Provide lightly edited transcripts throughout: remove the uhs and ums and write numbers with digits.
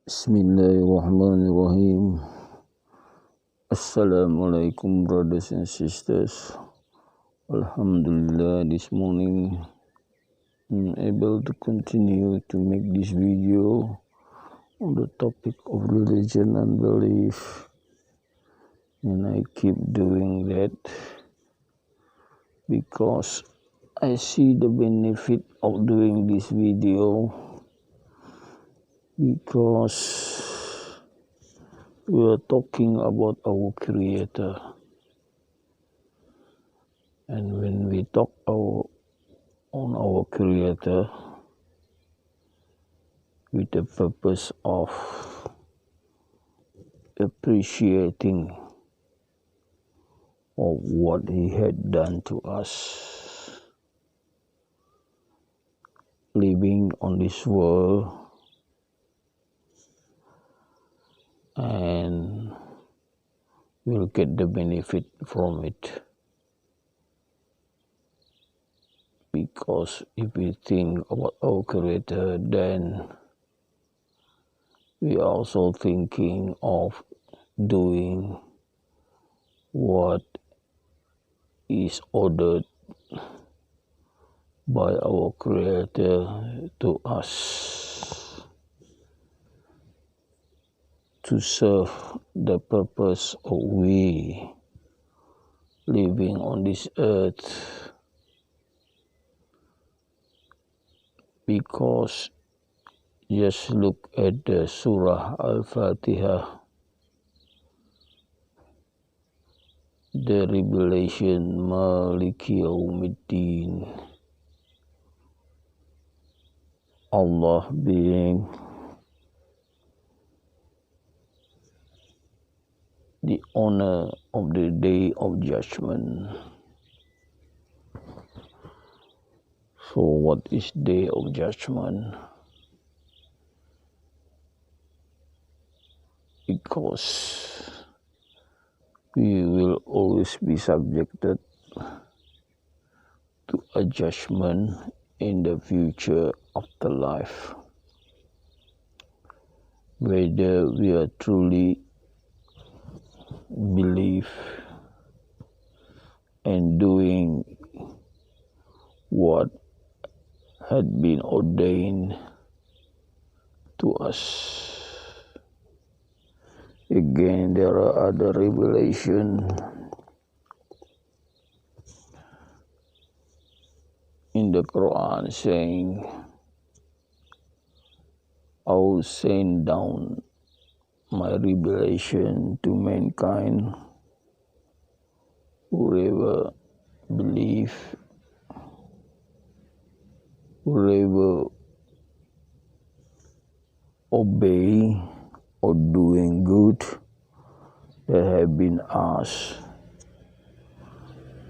Bismillahirrahmanirrahim. Assalamualaikum brothers and sisters. Alhamdulillah, this morning I'm able to continue to make this video on the topic of religion and belief, and I keep doing that because I see the benefit of doing this video, because we are talking about our Creator, and when we talk on our Creator with the purpose of appreciating of what He had done to us, living on this world, and we'll get the benefit from it. Because if we think about our Creator, then we are also thinking of doing what is ordered by our Creator to us, to serve the purpose of we living on this earth. Because just look at the Surah Al-Fatihah, the revelation Maliki Yawmiddin, Allah being the owner of the Day of Judgment. So what is Day of Judgment? Because we will always be subjected to a judgment in the future afterlife, whether we are truly believe and doing what had been ordained to us. Again, there are other revelations in the Quran saying, I will send down my revelation to mankind. Whoever believe, whoever obey or doing good that have been asked,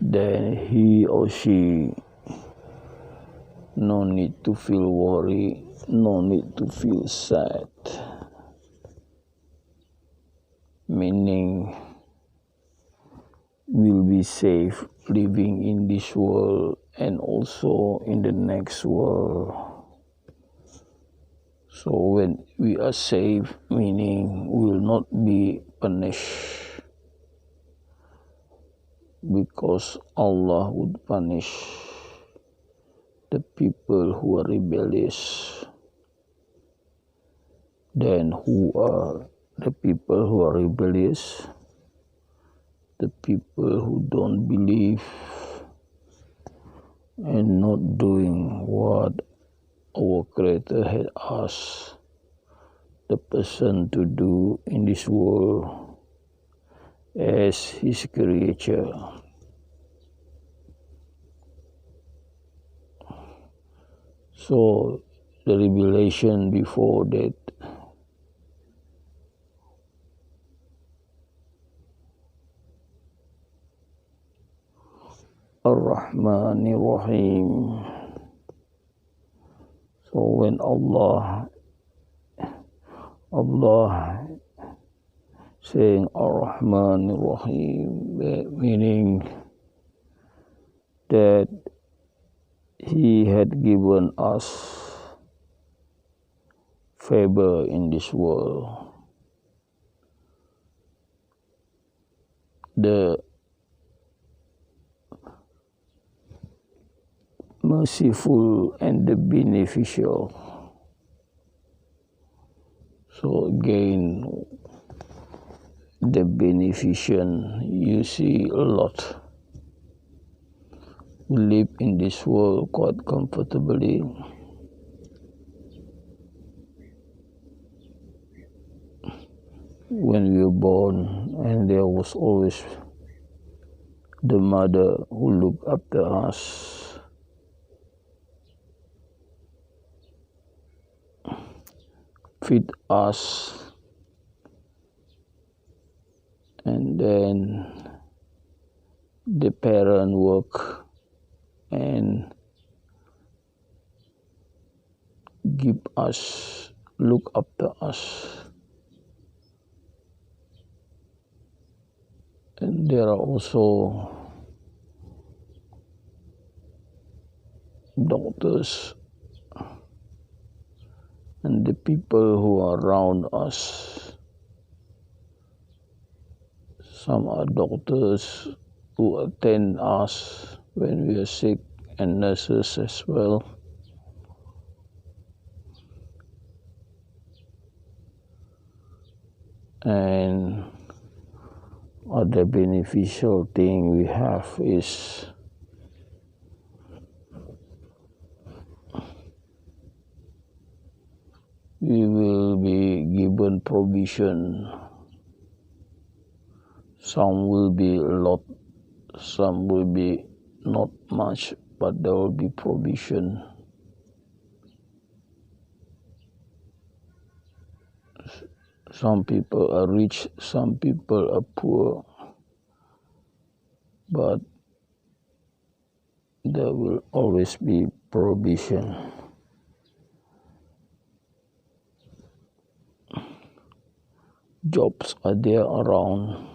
then he or she no need to feel worry, no need to feel sad. Meaning, will be safe living in this world and also in the next world. So when we are safe, meaning we will not be punished, because Allah would punish the people who are rebellious. Then who are the people who are rebellious? The people who don't believe and not doing what our Creator had asked the person to do in this world as His creature. So the revelation before that Ar-Rahmanir-Rahim. So when Allah saying Ar-Rahmanir-Rahim, meaning that He had given us favor in this world. The merciful and the beneficial. So again, the beneficent, you see a lot. We live in this world quite comfortably. When we were born, and there was always the mother who looked after us. Feed us, and then the parent work and give us, look after us. And there are also doctors and the people who are around us. Some are doctors who attend us when we are sick, and nurses as well. And other beneficial thing we have is we will be given provision. Some will be a lot, some will be not much, but there will be provision. Some people are rich, some people are poor, but there will always be provision. Jobs are there around.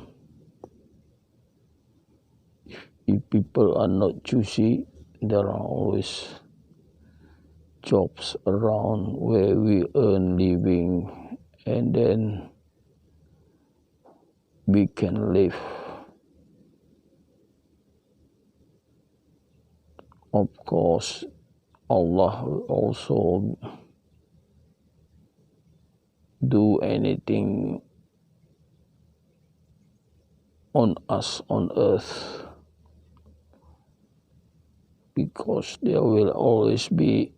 If people are not choosy, there are always jobs around where we earn living, and then we can live. Of course, Allah will also do anything on us on earth, because there will always be,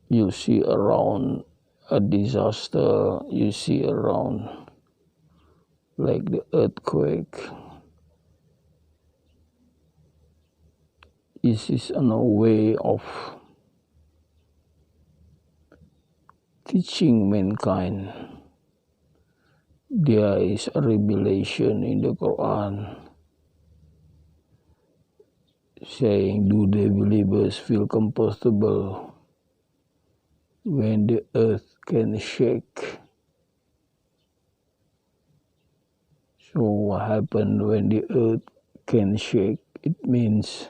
you see around a disaster, you see around like the earthquake. This is a way of teaching mankind. There is a revelation in the Quran saying, do the believers feel comfortable when the earth can shake? So what happened when the earth can shake? It means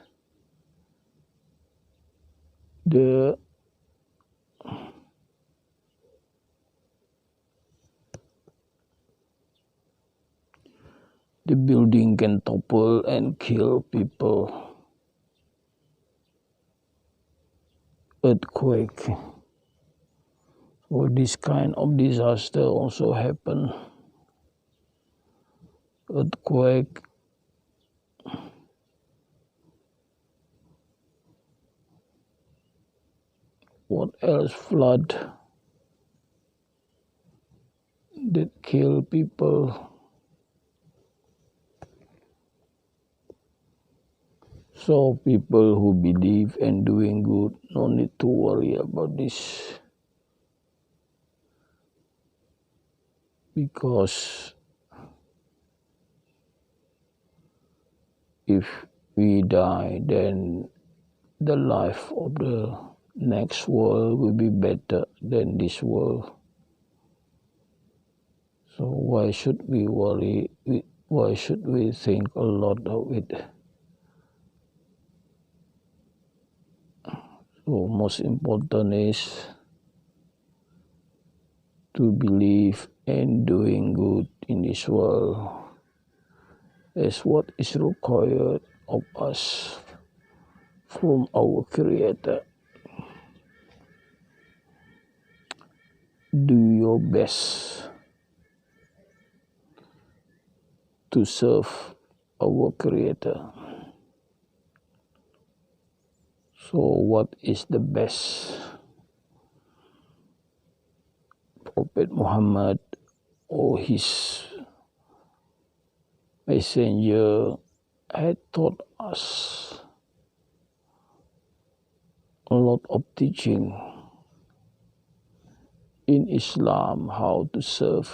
the building can topple and kill people. Earthquake. So this kind of disaster also happen. Earthquake, what else? Flood that kill people. So people who believe and doing good, no need to worry about this, because if we die, then the life of the next world will be better than this world. So why should we worry? Why should we think a lot of it? So most important is to believe and doing good in this world is what is required of us from our Creator. Do your best to serve our Creator. So what is the best? Prophet Muhammad or his messenger had taught us a lot of teaching in Islam how to serve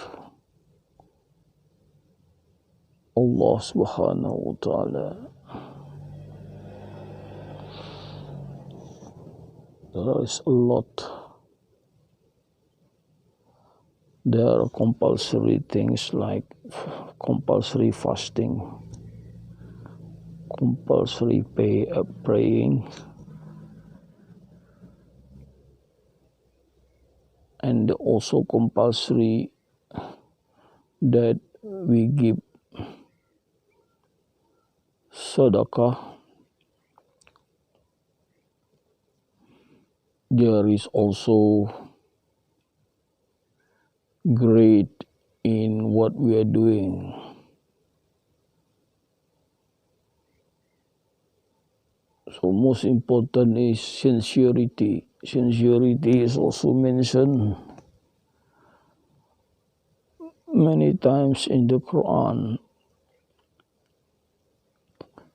Allah subhanahu wa ta'ala. There is a lot. There are compulsory things like compulsory fasting, compulsory praying, and also compulsory that we give sadaqah. There is also great in what we are doing. So most important is sincerity. Sincerity is also mentioned many times in the Quran.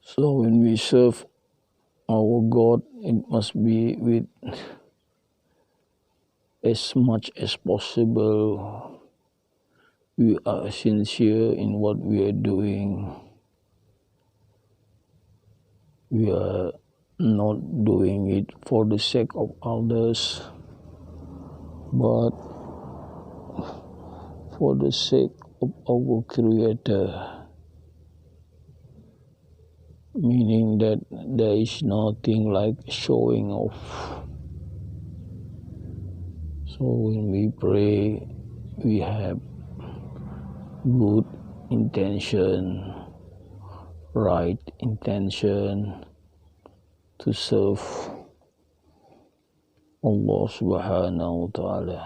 So when we serve our God, it must be with as much as possible. We are sincere in what we are doing. We are not doing it for the sake of others, but for the sake of our Creator. Meaning that there is nothing like showing off. So when we pray, we have good intention, right intention to serve Allah subhanahu wa ta'ala.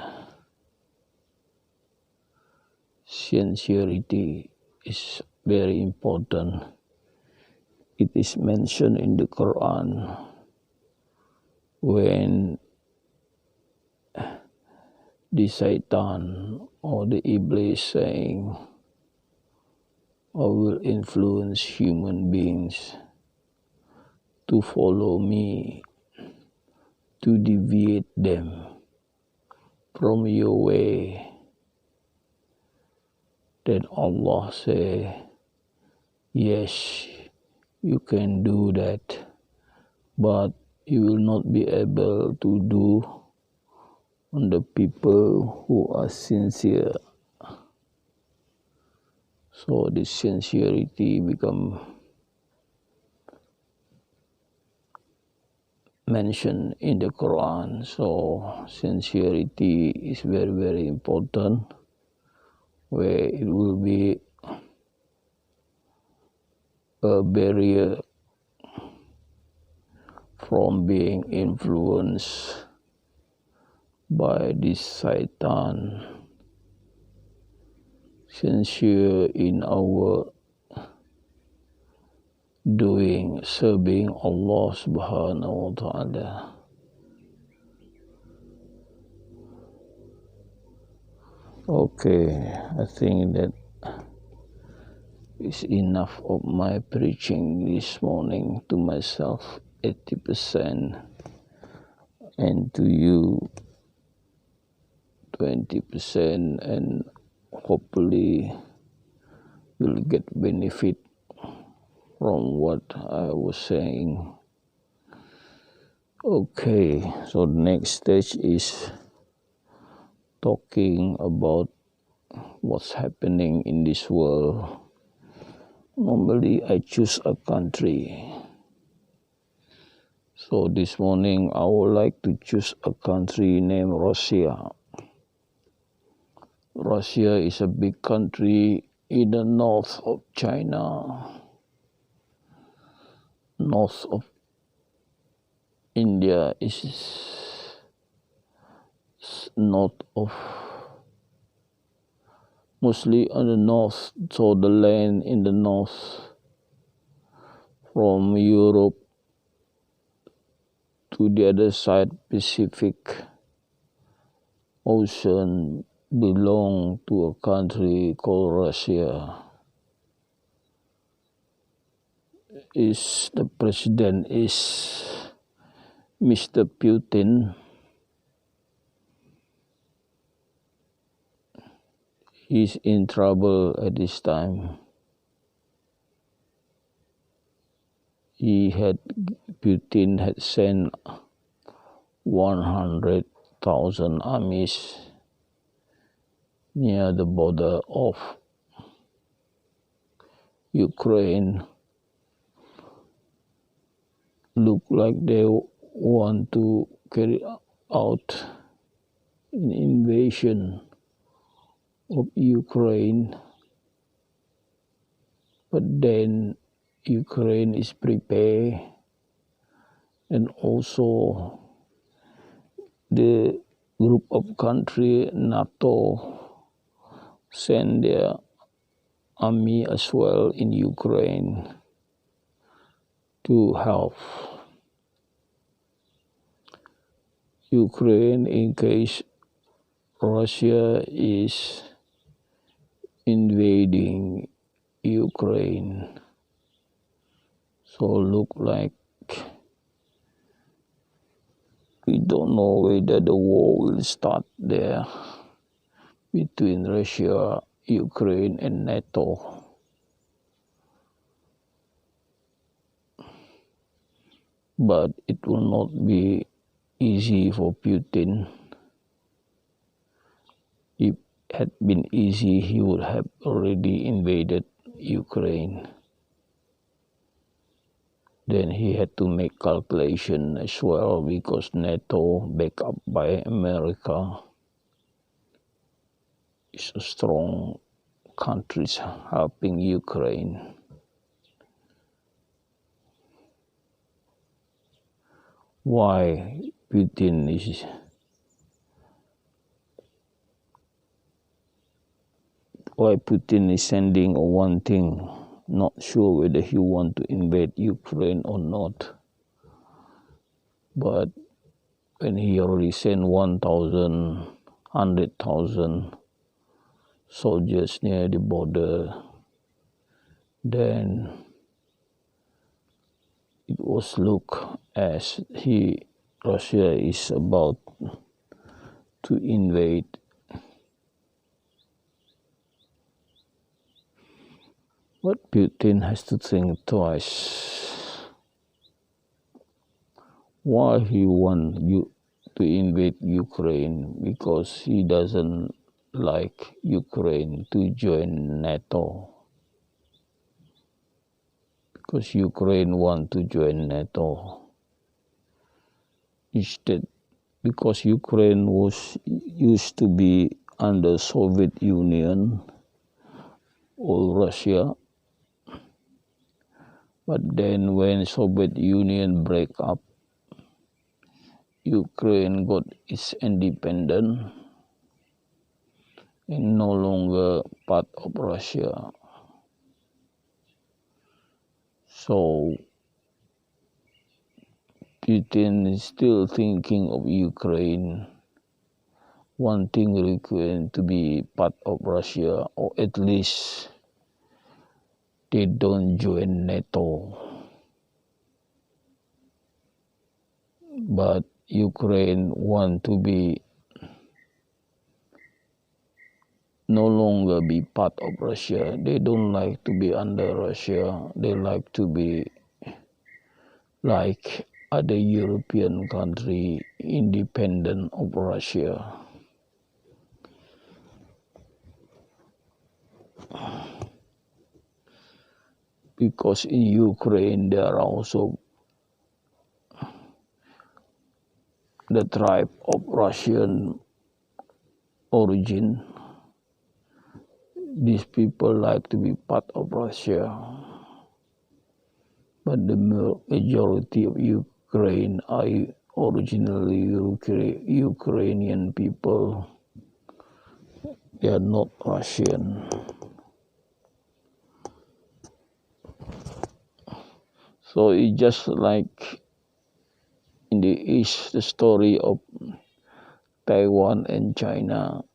Sincerity is very important. It is mentioned in the Quran when the Satan or the Iblis saying, I will influence human beings to follow me, to deviate them from your way. Then Allah say, yes, you can do that, but you will not be able to do on the people who are sincere. So this sincerity become mentioned in the Quran. So sincerity is very, very important, where it will be a barrier from being influenced by this Satan. Sincere in our doing, serving Allah subhanahu wa ta'ala. Okay, I think that is enough of my preaching this morning to myself, 80%, and to you, 20%, and hopefully you'll get benefit from what I was saying. Okay, so the next stage is talking about what's happening in this world. Normally I choose a country. So this morning I would like to choose a country named Russia. Russia is a big country in the north of China, north of India is north of, mostly on the north, so the land in the north from Europe to the other side Pacific Ocean belong to a country called Russia. The president is Mr. Putin. He's in trouble at this time. Putin had sent 100,000 armies near the border of Ukraine. Look like they want to carry out an invasion of Ukraine, but then Ukraine is prepared, and also the group of country NATO send their army as well in Ukraine to help Ukraine in case Russia is invading Ukraine. So look like we don't know whether the war will start there between Russia, Ukraine and NATO. But it will not be easy for Putin. If it had been easy, he would have already invaded Ukraine. Then he had to make calculation as well because NATO, backed up by America, is a strong country helping Ukraine. Why Putin is sending one thing, not sure whether he want to invade Ukraine or not. But when he already sent 100,000 soldiers near the border, then it was look as Russia is about to invade. But Putin has to think twice. Why he want you to invade Ukraine? Because he doesn't like Ukraine to join NATO. Because Ukraine want to join NATO. Instead, because Ukraine used to be under Soviet Union or Russia, but then when Soviet Union break up, Ukraine got its independence and no longer part of Russia. So Putin is still thinking of Ukraine, wanting Ukraine to be part of Russia, or at least they don't join NATO. But Ukraine want to be no longer be part of Russia. They don't like to be under Russia. They like to be like other European country, independent of Russia. Because in Ukraine there are also the tribe of Russian origin. These people like to be part of Russia, but the majority of Ukraine are originally Ukrainian people. They are not Russian. So it's just like in the East, the story of Taiwan and China.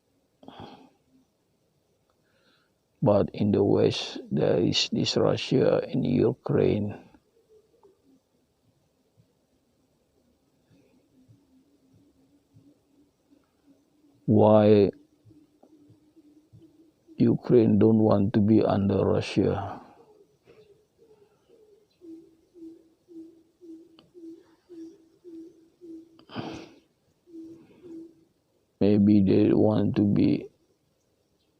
But in the West, there is this Russia and Ukraine. Why Ukraine don't want to be under Russia? Maybe they want to be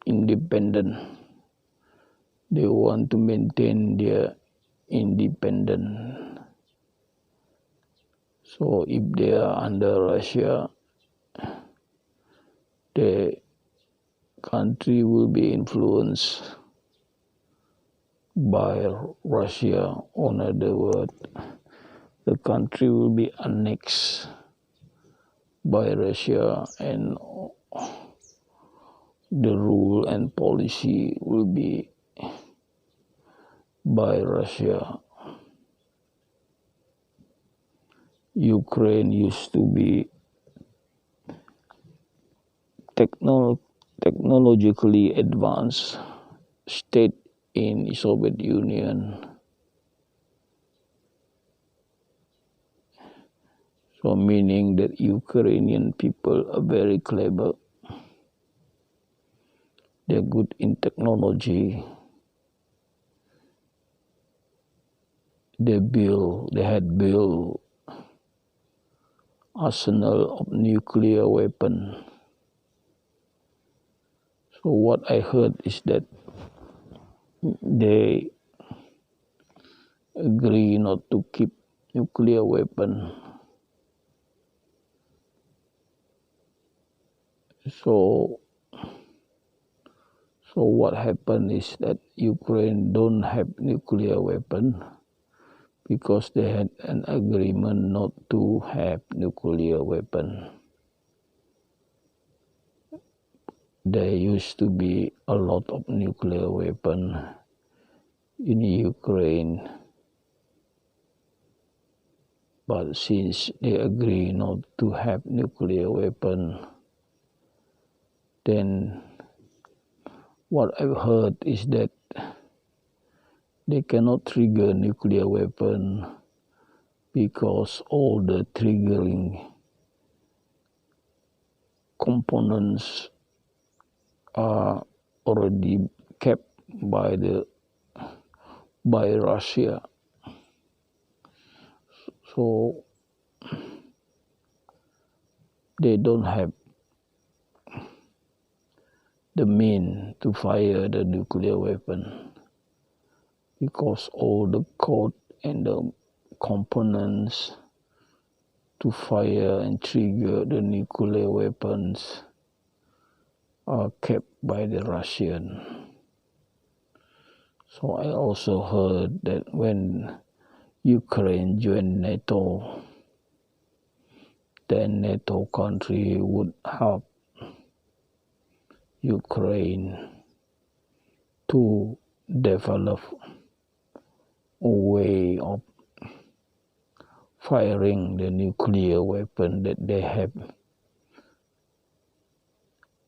independent. They want to maintain their independence. So if they are under Russia, the country will be influenced by Russia. In other words, the country will be annexed by Russia, and the rule and policy will be by Russia. Ukraine used to be technologically advanced state in the Soviet Union. So meaning that Ukrainian people are very clever. They're good in technology. They had built arsenal of nuclear weapon. So what I heard is that they agree not to keep nuclear weapon. So what happened is that Ukraine don't have nuclear weapon because they had an agreement not to have nuclear weapon. There used to be a lot of nuclear weapon in Ukraine, but since they agree not to have nuclear weapon, then what I've heard is that they cannot trigger nuclear weapon because all the triggering components are already kept by Russia. So they don't have the means to fire the nuclear weapon because all the code and the components to fire and trigger the nuclear weapons are kept by the Russian. So I also heard that when Ukraine joined NATO, then NATO country would help Ukraine to develop a way of firing the nuclear weapon that they have,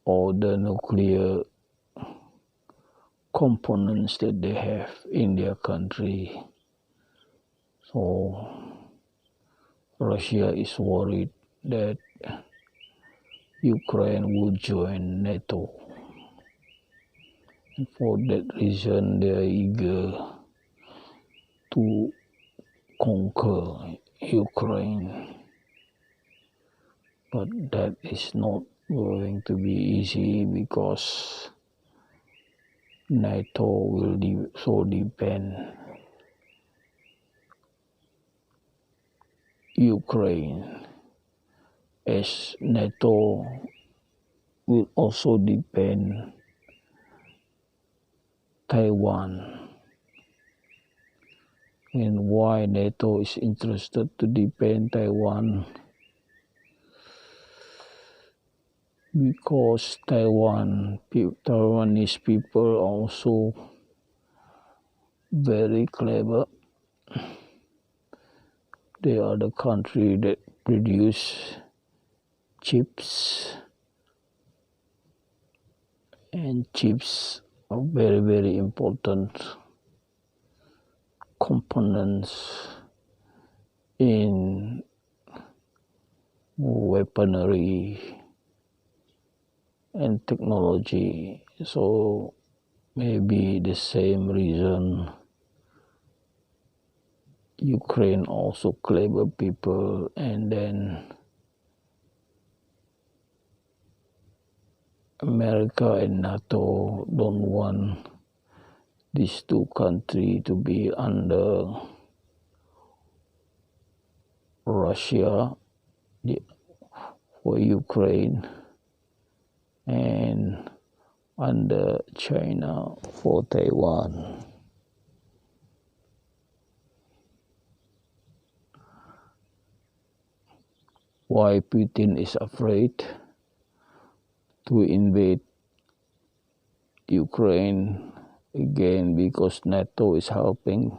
or the nuclear components that they have in their country. So Russia is worried that Ukraine will join NATO. And for that reason, they are eager to conquer Ukraine. But that is not going to be easy because NATO will so depend Ukraine as NATO will also depend Taiwan. And why NATO is interested to depend Taiwan? Because Taiwanese people are also very clever. They are the country that produce chips, and chips are very, very important components in weaponry and technology. So maybe the same reason Ukraine also clever people, and then America and NATO don't want these two countries to be under Russia for Ukraine and under China for Taiwan. Why Putin is afraid to invade Ukraine again? Because NATO is helping.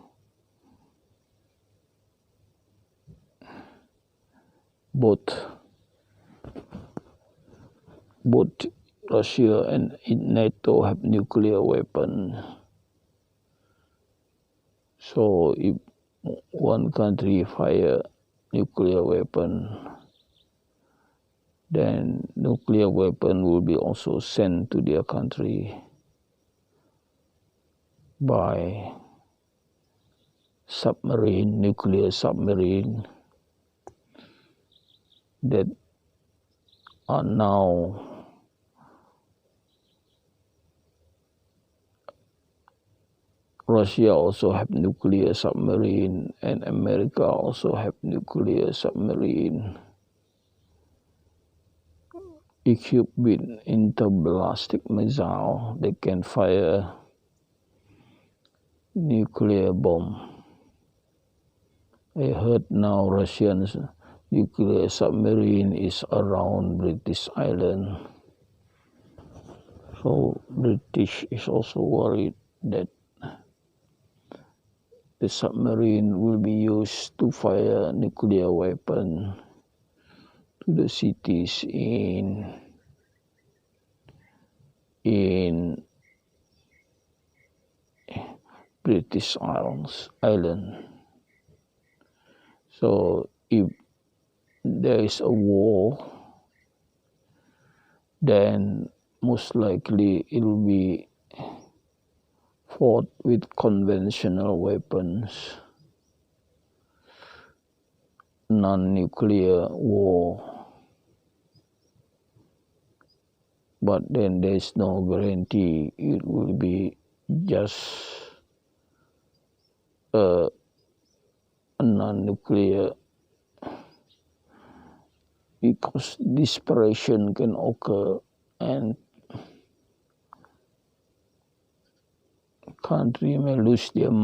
Both Russia and NATO have nuclear weapons. So if one country fire nuclear weapon, then nuclear weapon will be also sent to their country by submarine, nuclear submarine that are now Russia also have nuclear submarine, and America also have nuclear submarine equipped with interballistic missile. They can fire nuclear bomb. I heard now Russian nuclear submarine is around British Island. So British is also worried that the submarine will be used to fire nuclear weapon to the cities in British Island. So if there is a war, then most likely it will be fought with conventional weapons, non-nuclear war. But then there is no guarantee it will be just a non-nuclear, because desperation can occur and country may lose their mind.